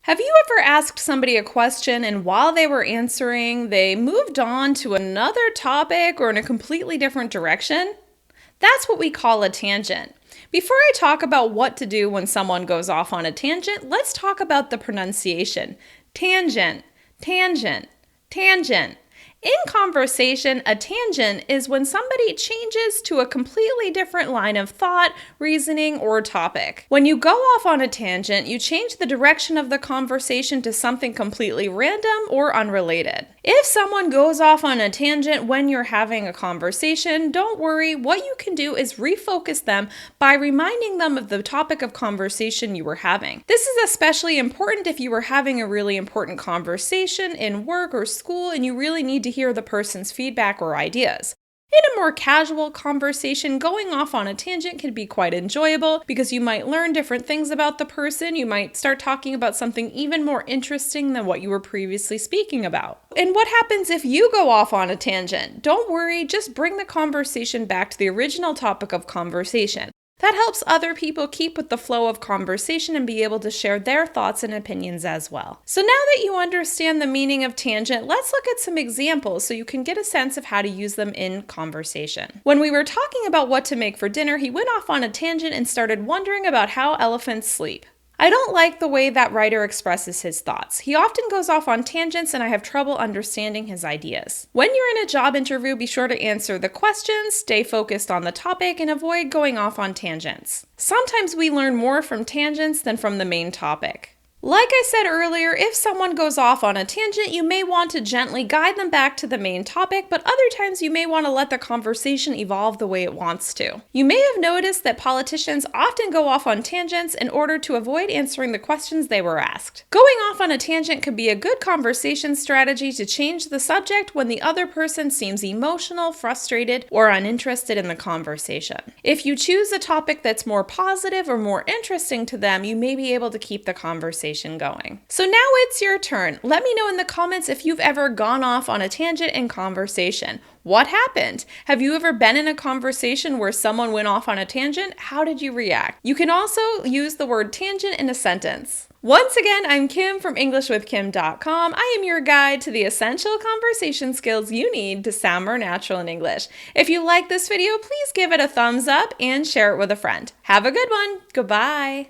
Have you ever asked somebody a question and while they were answering, they moved on to another topic or in a completely different direction? That's what we call a tangent. Before I talk about what to do when someone goes off on a tangent, let's talk about the pronunciation. Tangent, tangent, tangent. In conversation, a tangent is when somebody changes to a completely different line of thought, reasoning, or topic. When you go off on a tangent, you change the direction of the conversation to something completely random or unrelated. If someone goes off on a tangent when you're having a conversation, don't worry. What you can do is refocus them by reminding them of the topic of conversation you were having. This is especially important if you were having a really important conversation in work or school and you really need to hear the person's feedback or ideas. In a more casual conversation, going off on a tangent can be quite enjoyable because you might learn different things about the person. You might start talking about something even more interesting than what you were previously speaking about. And what happens if you go off on a tangent? Don't worry, just bring the conversation back to the original topic of conversation. That helps other people keep with the flow of conversation and be able to share their thoughts and opinions as well. So now that you understand the meaning of tangent, let's look at some examples so you can get a sense of how to use them in conversation. When we were talking about what to make for dinner, he went off on a tangent and started wondering about how elephants sleep. I don't like the way that writer expresses his thoughts. He often goes off on tangents and I have trouble understanding his ideas. When you're in a job interview, be sure to answer the questions, stay focused on the topic, and avoid going off on tangents. Sometimes we learn more from tangents than from the main topic. Like I said earlier, if someone goes off on a tangent, you may want to gently guide them back to the main topic, but other times you may want to let the conversation evolve the way it wants to. You may have noticed that politicians often go off on tangents in order to avoid answering the questions they were asked. Going off on a tangent could be a good conversation strategy to change the subject when the other person seems emotional, frustrated, or uninterested in the conversation. If you choose a topic that's more positive or more interesting to them, you may be able to keep the conversation going. So now it's your turn. Let me know in the comments if you've ever gone off on a tangent in conversation. What happened? Have you ever been in a conversation where someone went off on a tangent? How did you react? You can also use the word tangent in a sentence. Once again, I'm Kim from EnglishWithKim.com. I am your guide to the essential conversation skills you need to sound more natural in English. If you like this video, please give it a thumbs up and share it with a friend. Have a good one. Goodbye.